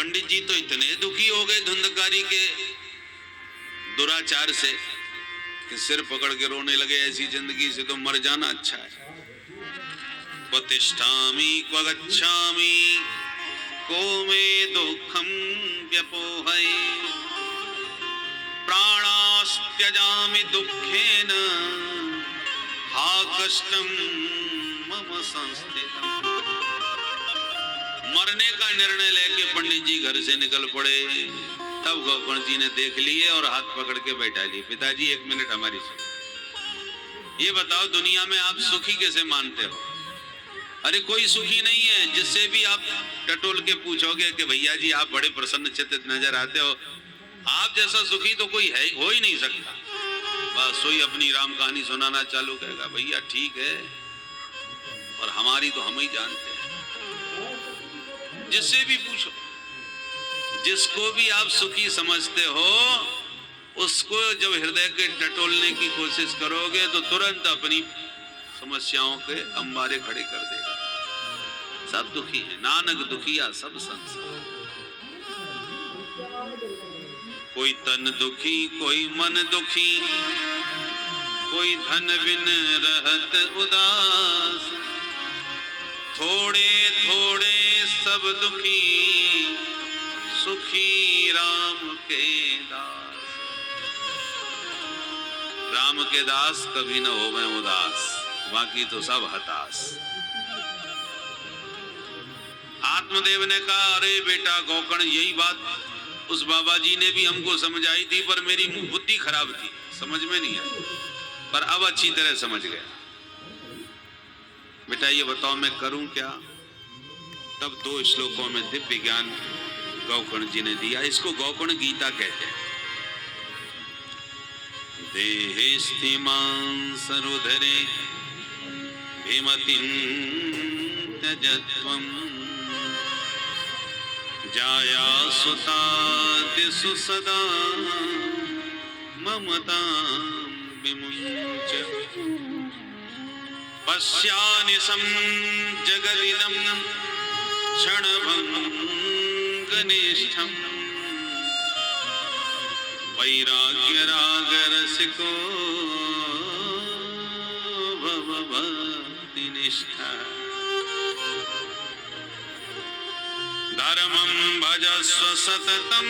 पंडित जी तो इतने दुखी हो गए धुंधकारी के दुराचार से कि सिर पकड़ के रोने लगे, ऐसी जिंदगी से तो मर जाना अच्छा है। क्व तिष्ठामि क्व गच्छामि को मे दुःखं व्यपोहै प्राणास्त्यजामि दुःखेन हा कष्टं मम संस्थितम्। मरने का निर्णय लेके पंडित जी घर से निकल पड़े। तब गोकर्ण जी ने देख लिए और हाथ पकड़ के बैठा लिए। पिताजी 1 मिनट हमारी सुनो। ये बताओ दुनिया में आप सुखी कैसे मानते हो? अरे कोई सुखी नहीं है। जिससे भी आप टटोल के पूछोगे कि भैया जी आप बड़े प्रसन्न चित्त नजर आते हो, आप जैसा सुखी तो कोई है हो ही नहीं सकता। बस वही अपनी राम कहानी सुनाना चालू करेगा, भैया ठीक है और हमारी तो हम ही जानते हैं। जिससे भी पूछो, जिसको भी आप सुखी समझते हो, उसको जब हृदय के टटोलने की कोशिश करोगे तो तुरंत अपनी समस्याओं के अंबारे खड़े कर देगा। सब दुखी है, नानक दुखिया सब संसार। कोई तन दुखी, कोई मन दुखी, कोई धन बिन रहत उदास, थोड़े थोड़े सब दुखी, सुखी राम के दास। राम के दास कभी न होवे उदास, बाकी तो सब हताश। आत्मदेव ने कहा, अरे बेटा गोकर्ण, यही बात उस बाबा जी ने भी हमको समझाई थी, पर मेरी बुद्धि खराब थी, समझ में नहीं आई, पर अब अच्छी तरह समझ गया। बेटा ये बताओ मैं करूं क्या? तब 2 श्लोकों में दिव्य ज्ञान गोकर्ण जी ने दिया। इसको गोकर्ण गीता कहते हैं। देहेस्थिमां सरुधरे भीमतिं त्यजत्वं जाया सुतादिषु सदा ममतां विमुञ्च पश्यानिशं जगदिदं क्षणभङ्गनिष्ठम् वैराग्यरागरसिको भवभक्तिनिष्ठा धर्मं भजस्व सततं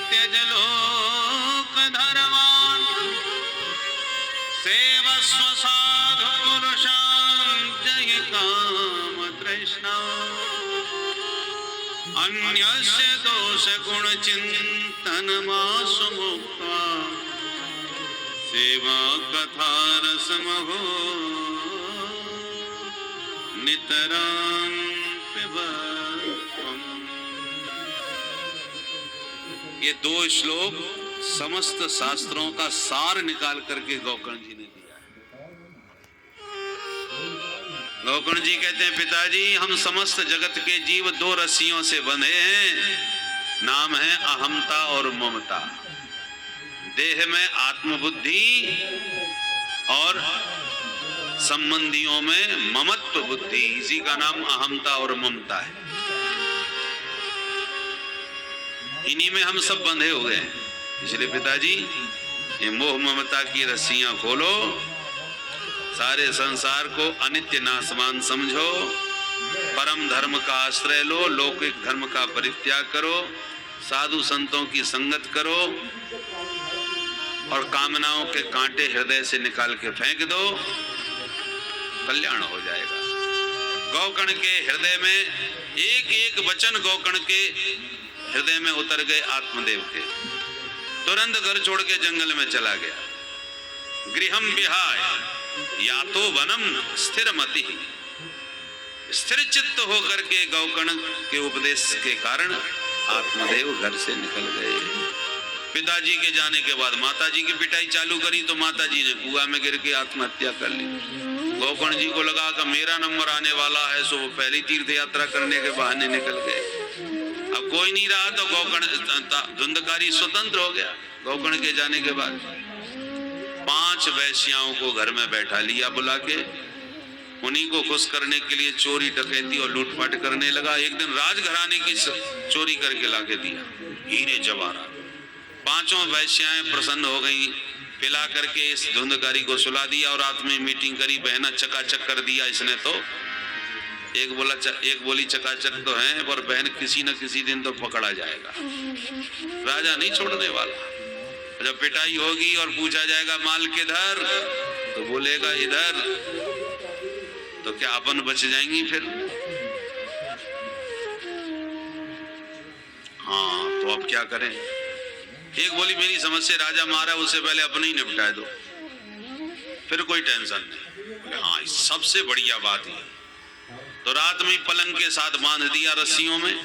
त्यज लोकधर्मान् सेवस्व साधु पुरुषान् जय कामतृष्णान् अन्यस्य दोषगुणचिन्तनमाशु मुक्त्वा सेवा कथा रसमहो नितरां पिबत्वम्। ये 2 श्लोक समस्त शास्त्रों का सार निकाल करके गोकर्ण जी ने दिया है। गोकर्ण जी कहते हैं, पिताजी हम समस्त जगत के जीव 2 रस्सियों से बंधे हैं, नाम है अहमता और ममता। देह में आत्मबुद्धि और संबंधियों में ममत्व बुद्धि, इसी का नाम अहमता और ममता है। इन्हीं में हम सब बंधे हुए हैं। इसलिए पिताजी ये मोह ममता की रस्सियां खोलो, सारे संसार को अनित्य नाशवान समझो, परम धर्म का आश्रय लो, लौकिक धर्म का परित्याग करो, साधु संतों की संगत करो और कामनाओं के कांटे हृदय से निकाल के फेंक दो, कल्याण हो जाएगा। गोकर्ण के हृदय में एक एक वचन गोकर्ण के हृदय में उतर गए आत्मदेव के। तुरंत घर छोड़ के जंगल में चला गया। गृहम विहाय यातो वनम स्थिरमति, स्थिर चित्त होकर के गोकर्ण के उपदेश के कारण आत्मदेव घर से निकल गए। पिताजी के जाने के बाद माताजी की पिटाई चालू करी तो माताजी ने कुआं में गिर के आत्महत्या कर ली। गोकर्ण जी को लगा कि मेरा नंबर आने वाला है, सो वो पहली तीर्थ यात्रा करने के बहाने निकल गए। अब कोई नहीं रहा तो गोकर्ण धुंधकारी स्वतंत्र हो गया। गोकर्ण के जाने के बाद 5 वैश्याओं को घर में बैठा लिया बुला के उन्हीं को खुश करने के लिए चोरी डकैती और लूटपाट करने लगा। एक दिन राजघराने की चोरी करके लाके दिया, हीरे जवाहरात। पांचों वैश्याएं प्रसन्न हो गई, पिला करके इस धुंधकारी को सुला दिया और रात में मीटिंग करी। बहना चकाचक कर दिया इसने तो। एक बोली चकाचक तो है, पर बहन किसी न किसी दिन तो पकड़ा जाएगा, राजा नहीं छोड़ने वाला। जब पिटाई होगी और पूछा जाएगा माल किधर, तो बोलेगा इधर, तो क्या अपन बच जाएंगी फिर? हाँ, तो अब क्या करें? एक बोली मेरी समझ से राजा मारा, उससे पहले अपने ही निपटा दो, फिर कोई टेंशन नहीं। हाँ, सबसे बढ़िया बात है। तो रात में पलंग के साथ बांध दिया रस्सियों में।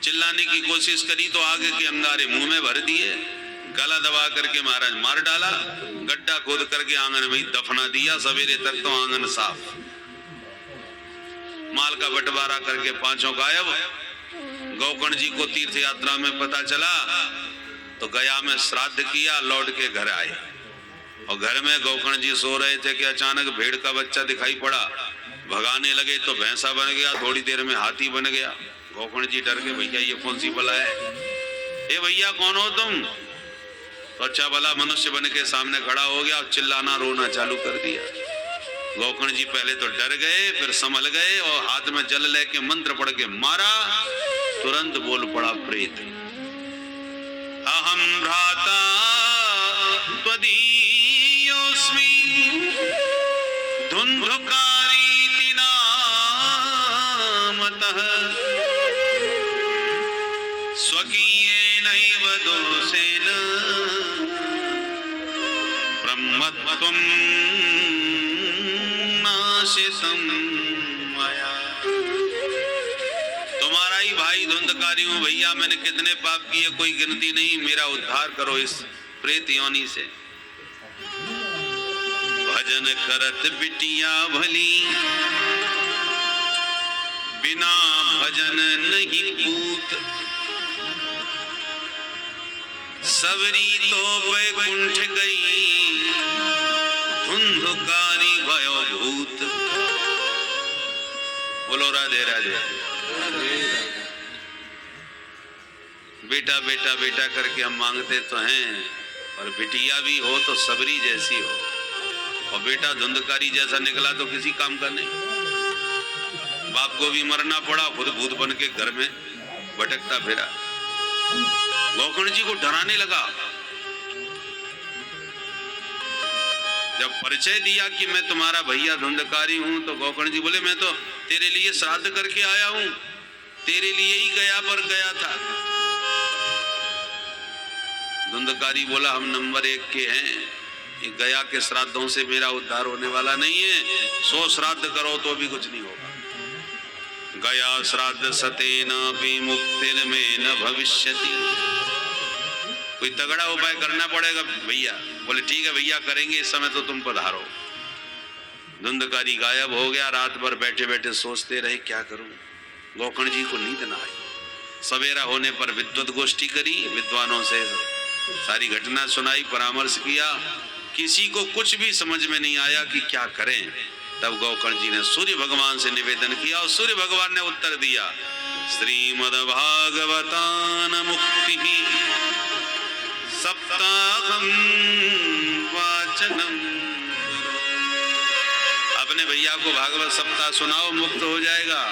चिल्लाने की कोशिश करी तो आगे के अंगारे मुंह में भर दिए। गला दबा करके महाराज मार डाला। गड्ढा खोद करके आंगन में दफना दिया। सवेरे तक तो आंगन साफ। माल का बंटवारा करके पांचों गायब। गौकर्ण जी को तीर्थ यात्रा में पता चला तो गया में श्राद्ध किया, लौट के घर आए और घर में गौकर्ण जी सो रहे थे कि अचानक भेड़ का बच्चा दिखाई पड़ा। भगाने लगे तो भैंसा बन गया, थोड़ी देर में हाथी बन गया। गौकर्ण जी डर गए, भैया ये कौन सी बला है? ए भैया कौन हो तुम? तो अच्छा भला मनुष्य बन के सामने खड़ा हो गया और चिल्लाना रोना चालू कर दिया। गौकर्ण जी पहले तो डर गए, फिर संभल गए और हाथ में जल लेके मंत्र पढ़ के मारा। तुरंत बोल पड़ा प्रेत, अहम भ्राता त्वदीयोऽस्मि धुंधुकारीति नामतः स्वकीयेनैव दोषेण ब्रह्मत्वं नाशितं मया। तुम्हारा ही भाई धुंधकारी हूं भैया, मैंने कितने पाप किए कोई गिनती नहीं, मेरा उद्धार करो इस प्रेत योनि से। भजन करत बिटिया भली बिना भजन नहीं पूत, सबरी तो वैकुंठ गई धुंधकारी भयो भूत। बोलो राधे राधे। बेटा बेटा बेटा करके हम मांगते तो हैं, और बिटिया भी हो तो सबरी जैसी हो, और बेटा धुंधकारी जैसा निकला तो किसी काम का नहीं। बाप को भी मरना पड़ा, खुद भूत बन के घर में भटकता फिरा। गौकर्ण जी को डराने लगा। जब परिचय दिया कि मैं तुम्हारा भैया धुंधकारी हूं, तो गौकर्ण जी बोले मैं तो तेरे लिए श्राद्ध करके आया हूं, तेरे लिए ही गया पर गया था। धुंधकारी बोला हम नंबर 1 के हैं, ये गया के श्राद्धों से मेरा उद्धार होने वाला नहीं है। 100 श्राद्ध करो तो भी कुछ नहीं होगा। गया श्राद्ध सतेन विमुक्तिर् में न भविष्यति। कोई तगड़ा उपाय करना पड़ेगा भैया। बोले ठीक है भैया करेंगे, इस समय तो तुम पधारो। धुंधकारी गायब हो गया। रात भर बैठे बैठे सोचते रहे क्या करूं। गौकर्ण जी को नींद न आई। सवेरा होने पर विद्वत गोष्ठी करी, विद्वानों से सारी घटना सुनाई, परामर्श किया। किसी को कुछ भी समझ में नहीं आया कि क्या करें। तब गौकर्ण जी ने सूर्य भगवान से निवेदन किया और सूर्य भगवान ने उत्तर दिया, श्रीमद्भागवतान मुक्ति सप्ताहम वाचनम। अपने भैया को भागवत सप्ताह सुनाओ, मुक्त हो जाएगा।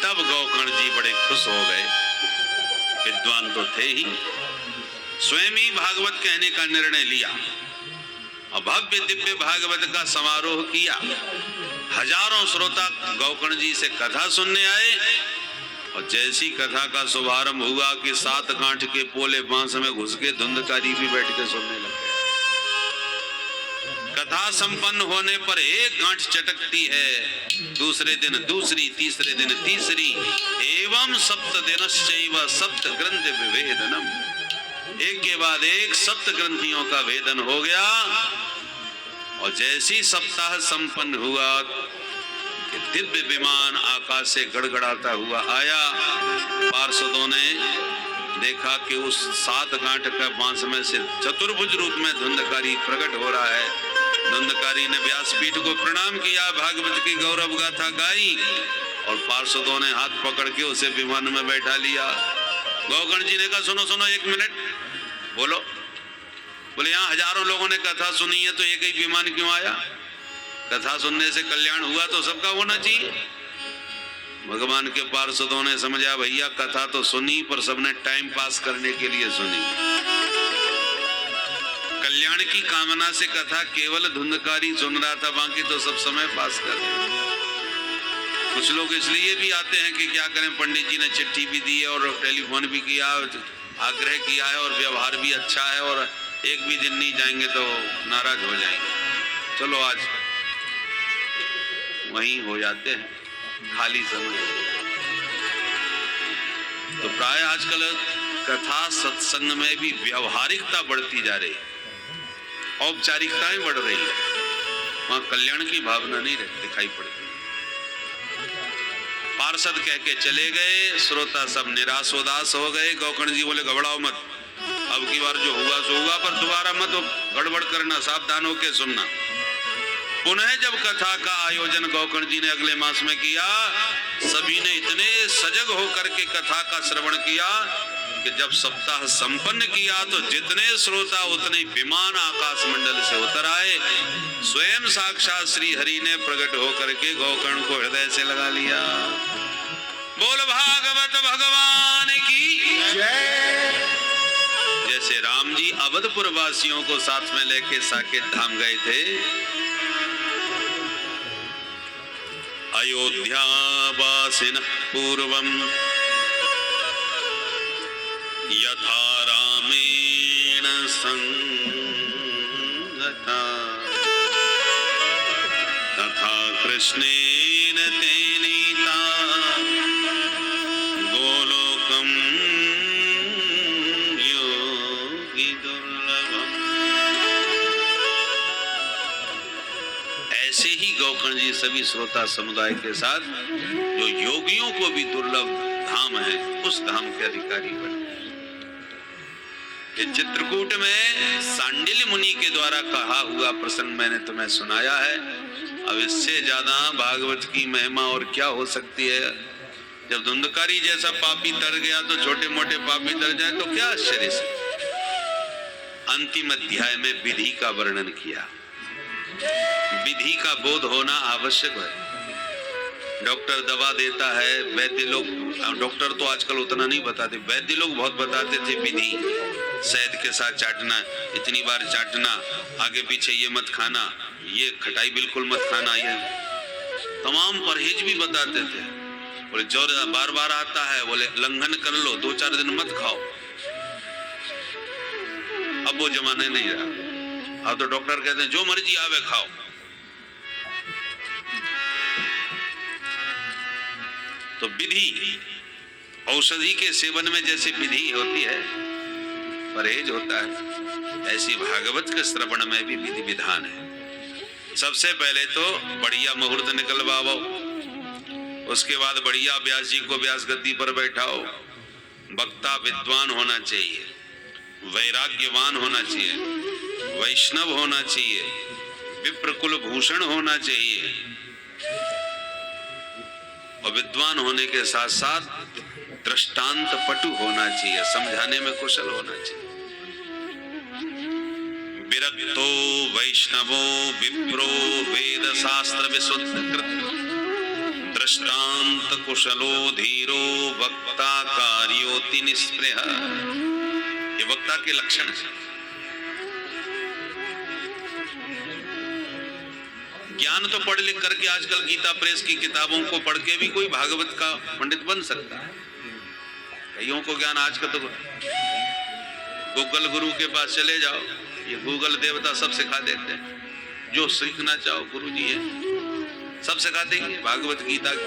तब गौकर्ण जी बड़े खुश हो गए। विद्वान तो थे ही, स्वयं ही भागवत कहने का निर्णय लिया और भव्य दिव्य भागवत का समारोह किया। हजारों श्रोता गौकर्ण जी से कथा सुनने आए और जैसी कथा का शुभारंभ हुआ कि 7 गांठ के पोले बांस में घुस के धुंधकारी भी बैठ के सुनने लगे। कथा संपन्न होने पर एक गांठ चटकती है, दूसरे दिन दूसरी, तीसरे दिन तीसरी, एवं सप्त दिनश्चैव सप्त ग्रंथ विभेदनम। एक के बाद एक सप्त ग्रंथियों का भेदन हो गया। और जैसी सप्ताह संपन्न हुआ कि दिव्य विमान आकाश से गड़गड़ाता हुआ आया। पार्षदों ने देखा कि उस 7 गांठ का बांस में से चतुर्भुज रूप में धुंधकारी प्रकट हो रहा है। धुंधकारी ने व्यासपीठ को प्रणाम किया, भागवत की गौरव गाथा गाई और पार्षदों ने हाथ पकड़ के उसे विमान में बैठा लिया। गौकर्ण जी ने कहा सुनो सुनो एक मिनट, बोलो। बोले यहाँ हजारों लोगों ने कथा सुनी है तो एक ही विमान क्यों आया? कथा सुनने से कल्याण हुआ तो सबका होना चाहिए। भगवान के पार्षदों ने समझा भैया कथा तो सुनी पर सबने टाइम पास करने के लिए सुनी, कल्याण की कामना से कथा केवल धुंधकारी सुन रहा था, बाकी तो सब समय पास कर रहे। कुछ लोग इसलिए भी आते हैं कि क्या करें, पंडित जी ने चिट्ठी भी दी है और टेलीफोन भी किया, आग्रह किया है और व्यवहार भी अच्छा है और एक भी दिन नहीं जाएंगे तो नाराज हो जाएंगे, चलो आज वहीं हो जाते हैं खाली समय। तो प्राय आजकल कथा सत्संग में भी व्यवहारिकता बढ़ती जा रही है, औपचारिकताएं बढ़ रही है, वहां कल्याण की भावना नहीं दिखाई पड़ती। पार्षद कह के चले गए, श्रोता सब निराश उदास हो गए। गौकर्ण जी बोले घबराओ मत, अब की बार जो हुआ सो हुआ, पर दोबारा मत गड़बड़ करना, सावधान होकर सुनना। पुनः जब कथा का आयोजन गौकर्ण जी ने अगले मास में किया, सभी ने इतने सजग होकर के कथा का श्रवण किया कि जब सप्ताह संपन्न किया तो जितने श्रोता उतने विमान आकाश मंडल से उतर आए। स्वयं साक्षात श्री हरि ने प्रकट होकर के गौकर्ण को हृदय से लगा लिया। बोल भागवत भगवान की जय। जैसे राम जी अवधपुर वासियों को साथ में लेके साकेत धाम गए थे, अयोध्या वासिनः पूर्वम यथा रामेण संगता तथा कृष्णेन तेनीता गोलोकम योगी दुर्लभम। ऐसे ही गौकर्ण जी सभी श्रोता समुदाय के साथ जो योगियों को भी दुर्लभ धाम है, उस धाम के अधिकारी बने। चित्रकूट में सांडिल्य मुनि के द्वारा कहा हुआ प्रसंग मैंने तुम्हें सुनाया है। अब इससे ज्यादा भागवत की महिमा और क्या हो सकती है। जब धुंधकारी जैसा पापी तर गया तो छोटे मोटे पापी तर जाए तो क्या आश्चर्य से। अंतिम अध्याय में विधि का वर्णन किया। विधि का बोध होना आवश्यक है। डॉक्टर दवा देता है, वैद्य लोग, डॉक्टर तो आजकल उतना नहीं बताते, वैद्य लोग बहुत बताते थे विधि। शहद के साथ चाटना, इतनी बार चाटना, आगे पीछे ये मत खाना, ये खटाई बिल्कुल मत खाना, ये तमाम परहेज भी बताते थे। बोले जो बार बार आता है बोले लंघन कर लो, 2-4 दिन मत खाओ। अब वो जमाने नहीं रहा, अब तो डॉक्टर कहते हैं जो मर्जी आवे खाओ। तो विधि, औषधि के सेवन में जैसे विधि होती है, परहेज होता है, ऐसी भागवत के श्रवण में भी विधि विधान है। सबसे पहले तो बढ़िया मुहूर्त निकलवाओ, उसके बाद बढ़िया व्यास जी को व्यास गद्दी पर बैठाओ। वक्ता विद्वान होना चाहिए, वैराग्यवान होना चाहिए, वैष्णव होना चाहिए, विप्रकुल भूषण होना चाहिए और विद्वान होने के साथ साथ दृष्टांत पटु होना चाहिए, समझाने में कुशल होना चाहिए। विरक्तो वैष्णवो विप्रो वेद शास्त्र विशुद्ध कृत दृष्टांत कुशलो धीरो वक्ता कार्योति निस्पृह। ये वक्ता के लक्षण है। ज्ञान तो पढ़ लिख करके आजकल गीता प्रेस की किताबों को पढ़ के भी कोई भागवत का पंडित बन सकता है। कईयों को ज्ञान आजकल तो गूगल गुरु के पास चले जाओ, ये गूगल देवता सब सिखा देते हैं। जो सीखना चाहो गुरु जी है, सब सिखा देंगे भागवत गीता की।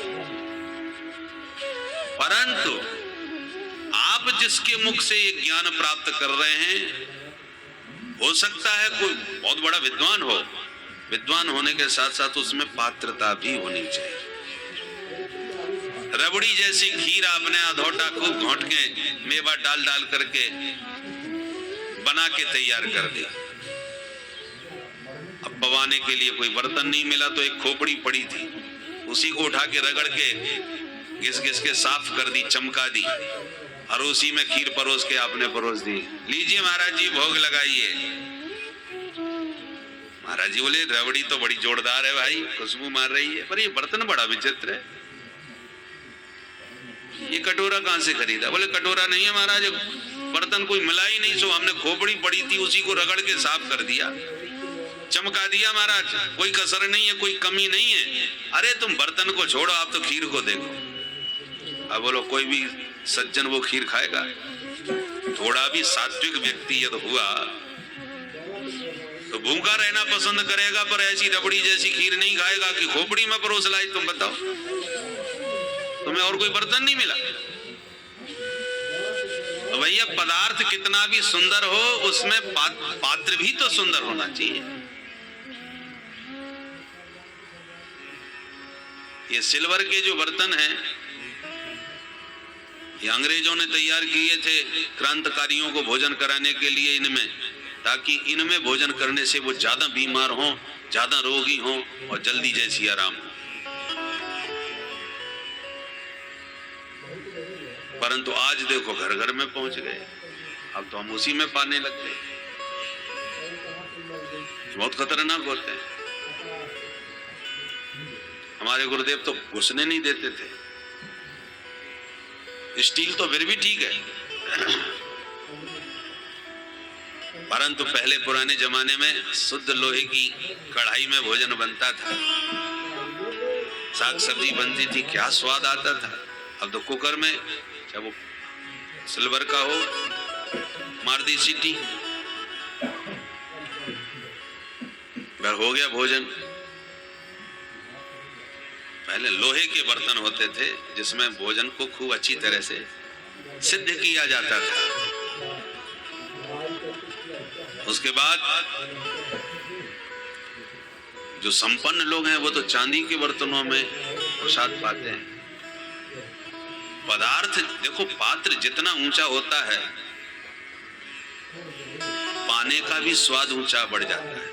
परंतु आप जिसके मुख से ये ज्ञान प्राप्त कर रहे हैं, हो सकता है कोई बहुत बड़ा विद्वान हो, विद्वान होने के साथ साथ उसमें पात्रता भी होनी चाहिए। रबड़ी जैसी खीर आपने अधोटा खूब घोंट के मेवा डाल डाल करके बना के तैयार कर दी, अब पवाने के लिए कोई बर्तन नहीं मिला तो एक खोपड़ी पड़ी थी, उसी को उठा के रगड़ के घिस घिस के साफ कर दी, चमका दी, और उसी में खीर परोस के आपने परोस दी। लीजिए महाराज जी, भोग लगाइए। महाराज जी बोले रबड़ी तो बड़ी जोरदार है भाई, खुशबू मार रही है, पर ये बर्तन बड़ा विचित्र है, ये कटोरा कहां से खरीदा? बोले कटोरा नहीं है महाराज, बर्तन कोई मिला ही नहीं, सो हमने खोपड़ी पड़ी थी उसी को रगड़ के साफ कर दिया, चमका दिया महाराज, कोई कसर नहीं है, कोई कमी नहीं है। अरे तुम बर्तन को छोड़ो, आप तो खीर को देखो। अब बोलो कोई भी सज्जन वो खीर खाएगा? थोड़ा भी सात्विक व्यक्ति यदि हुआ तो भूखा रहना पसंद करेगा, पर ऐसी रबड़ी जैसी खीर नहीं खाएगा कि खोपड़ी में परोस लाई। तुम बताओ, तुम्हें और कोई बर्तन नहीं मिला? तो भैया पदार्थ कितना भी सुंदर हो, उसमें पात्र भी तो सुंदर होना चाहिए। ये सिल्वर के जो बर्तन हैं, ये अंग्रेजों ने तैयार किए थे क्रांतिकारियों को भोजन कराने के लिए इनमें, ताकि इनमें भोजन करने से वो ज्यादा बीमार हों, ज्यादा रोगी हों और जल्दी जैसी आराम हो। परंतु आज देखो घर घर में पहुंच गए, अब तो हम उसी में पाने लग गए। बहुत खतरनाक होते हैं। हमारे गुरुदेव तो घुसने नहीं देते थे। स्टील तो फिर भी ठीक है, परंतु पहले पुराने जमाने में शुद्ध लोहे की कढ़ाई में भोजन बनता था, साग सब्जी बनती थी, क्या स्वाद आता था। अब तो कुकर में, चाहे वो सिल्वर का हो, मार दी सीटी, घर हो गया भोजन। पहले लोहे के बर्तन होते थे जिसमें भोजन को खूब अच्छी तरह से सिद्ध किया जाता था। उसके बाद जो संपन्न लोग हैं वो तो चांदी के बर्तनों में प्रसाद पाते हैं। पदार्थ देखो, पात्र जितना ऊंचा होता है पाने का भी स्वाद ऊंचा बढ़ जाता है।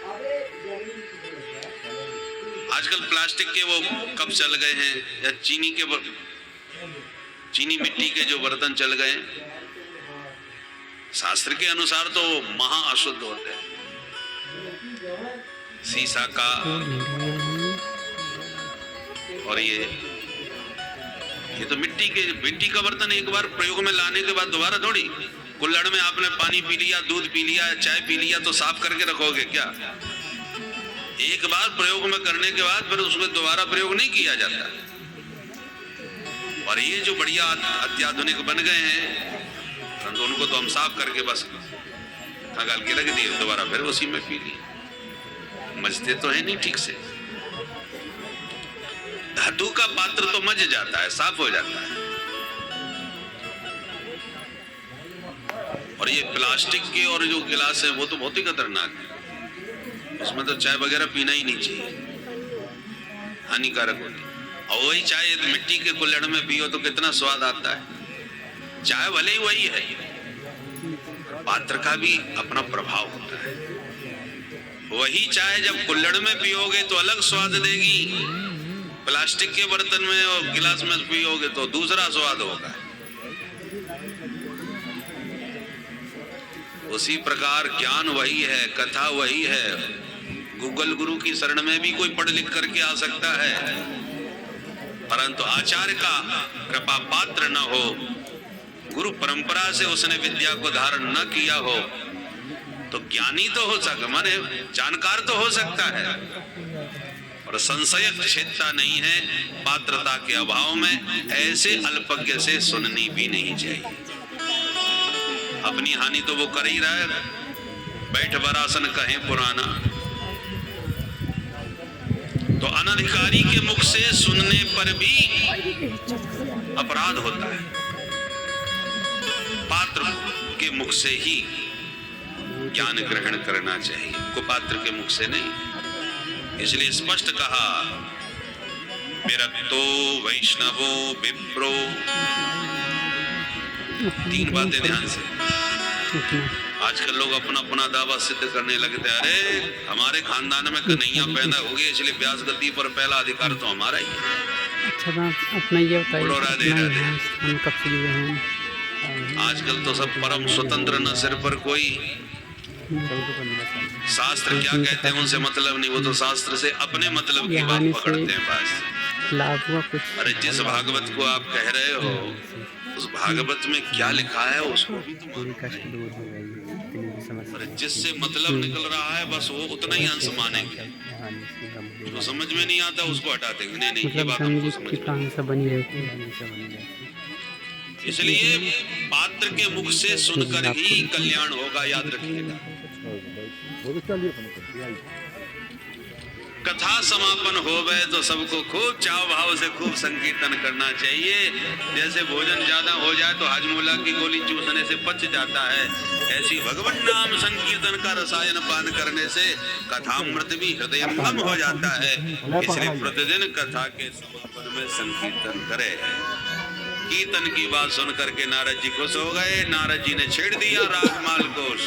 आजकल प्लास्टिक के वो कप चल गए हैं, या चीनी मिट्टी के जो बर्तन चल गए हैं, शास्त्र के अनुसार तो महा अशुद्ध होते हैं। सीसा का और ये तो मिट्टी का बर्तन एक बार प्रयोग में लाने के बाद दोबारा थोड़ी, कुल्हड़ में आपने पानी पी लिया, दूध पी लिया, चाय पी लिया तो साफ करके रखोगे क्या? एक बार प्रयोग में करने के बाद फिर उसको दोबारा प्रयोग नहीं किया जाता। और ये जो बढ़िया अत्याधुनिक बन गए हैं, परंतु उनको तो हम साफ करके बस खंगाल के रख दिए, दोबारा फिर उसी में पी लिए। मजते तो है नहीं ठीक से। धातु का पात्र तो मज जाता है, साफ हो जाता है। और ये प्लास्टिक के और जो गिलास है वो तो बहुत ही खतरनाक है, उसमें तो चाय वगैरह पीना ही नहीं चाहिए, हानिकारक होती है। और वही चाय मिट्टी के कुल्हड़ में पियो तो कितना स्वाद आता है। चाय भले ही वही है, पात्र का भी अपना प्रभाव होता है। वही चाय जब कुल्हड़ में पियोगे तो अलग स्वाद देगी, प्लास्टिक के बर्तन में और गिलास में पियोगे तो दूसरा स्वाद होगा। उसी प्रकार ज्ञान वही है, कथा वही है। गूगल गुरु की शरण में भी कोई पढ़ लिख करके आ सकता है, परंतु आचार्य का कृपा पात्र न हो, गुरु परंपरा से उसने विद्या को धारण न किया हो, तो ज्ञानी तो हो सकता, माने जानकार तो हो सकता है, और संशय क्षेत्रता नहीं है। पात्रता के अभाव में ऐसे अल्पज्ञ से सुननी भी नहीं चाहिए। अपनी हानि तो वो कर ही रहा है, बैठ बरासन कहे पुराना। तो अनधिकारी के मुख से सुनने पर भी अपराध होता है, पात्र के मुख से ही ज्ञान ग्रहण करना चाहिए, कुपात्र के मुख से नहीं। इसलिए स्पष्ट कहा, विरक्तो वैष्णवो विप्रो। 3 बातें ध्यान से। आजकल लोग अपना अपना दावा सिद्ध करने लगते हैं, अरे हमारे खानदान में कन्हैया पैदा हो गई इसलिए व्यास गद्दी पर पहला अधिकार तो हमारा ही है। अच्छा बात अपना ये बताइए, बोलो राधे अपना राधे। यहाँ स्थान कब से जुड़े हैं? आजकल तो सब परम स्वतंत्र, न सिर पर कोई शास्त्र क्या कहते हैं उनसे मतलब नहीं, वो तो शास्त्र से अपने मतलब की बात यहाँ पकड़ते हैं बस। से लाभ हुआ कुछ? अरे जिस भागवत को आप कह रहे हो उस भागवत में क्या लिखा है उसको भी तो मानो। अरे जिससे मतलब निकल रहा है बस वो उतना ही अंश मानेंगे, जो समझ में नहीं आता उसको हटा देंगे, नहीं नहीं ये बात हमको समझ में बनी रहती है। इसलिए पात्र के मुख से सुनकर ही कल्याण होगा, याद रखिएगा। कथा समापन हो गए तो सबको खूब चाव भाव से खूब संकीर्तन करना चाहिए। जैसे भोजन ज्यादा हो जाए तो हाजमोला की गोली चूसने से पच जाता है, ऐसी भगवान नाम संकीर्तन का रसायन पान करने से कथामृत भी हृदयंगम हो जाता है। इसलिए प्रतिदिन कथा के समापन में संकीर्तन करे। कीर्तन की बात सुन करके नारद जी खुश हो गए। नारद जी ने छेड़ दिया रागमाल कोश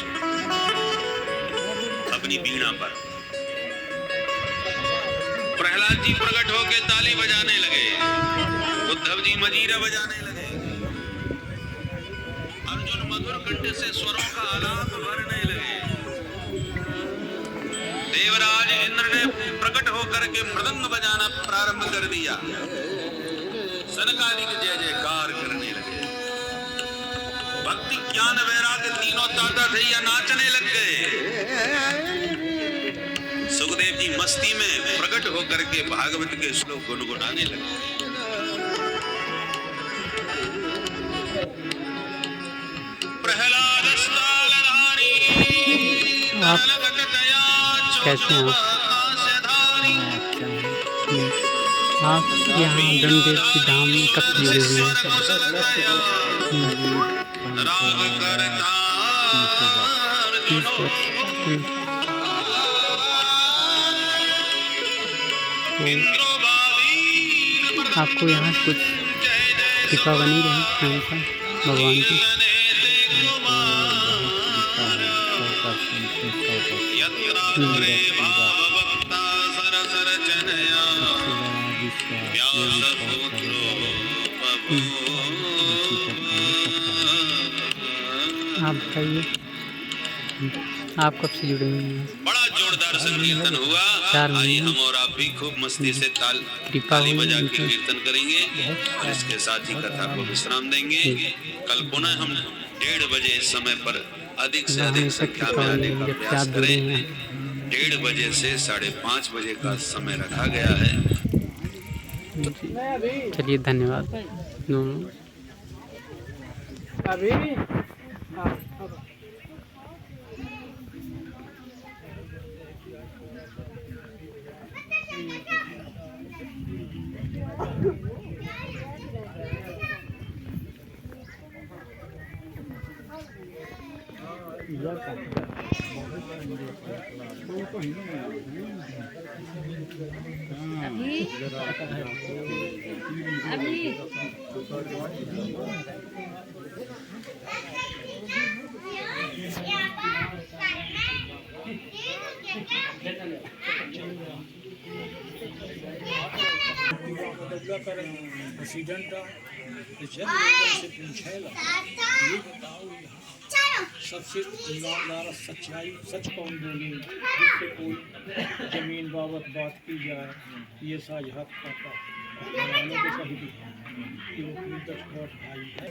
अपनी बीणा पर। प्रहलाद जी प्रकट होकर ताली बजाने लगे, उद्धव जी मजीरा बजाने लगे, अर्जुन मधुर कंठ से स्वरों का आलाप भरने लगे, देवराज इंद्र ने प्रकट होकर के मृदंग बजाना प्रारंभ कर दिया, सनकादिक जय जयकार करने लगे। भक्ति ज्ञान वैराग्य तीनों ताता थैया नाचने लग गए। सुखदेव जी मस्ती में प्रकट होकर के भागवत के श्लोक गुनगुनाने लगे। प्रहलाद स्थालधारी कैसे हैं आप यहाँ गंगे की धाम कब से जुड़े हुए हैं? तो आपको यहाँ कुछ कृपा बनी रही हमेशा भगवान की? आप बताइए आप कब से जुड़े हुए हैं? बड़ा जोरदार संकीर्तन हुआ। आइए हम और आप भी खूब मस्ती से ताली बजा के कीर्तन करेंगे और इसके साथ ही कथा को विश्राम देंगे। कल पुनः हम 1:30 बजे इस समय पर अधिक से अधिक संख्या में आने का प्रयास करेंगे। 1:30 बजे से 5:30 बजे का समय रखा गया है। चलिए धन्यवाद दोनों। प्रेसिडेंट से पूछेगा ये बताओ सबसे ईमानदार सच्चाई सच कौन बोले जिससे कोई जमीन बाबत बात की जाए, ये साझा करता है।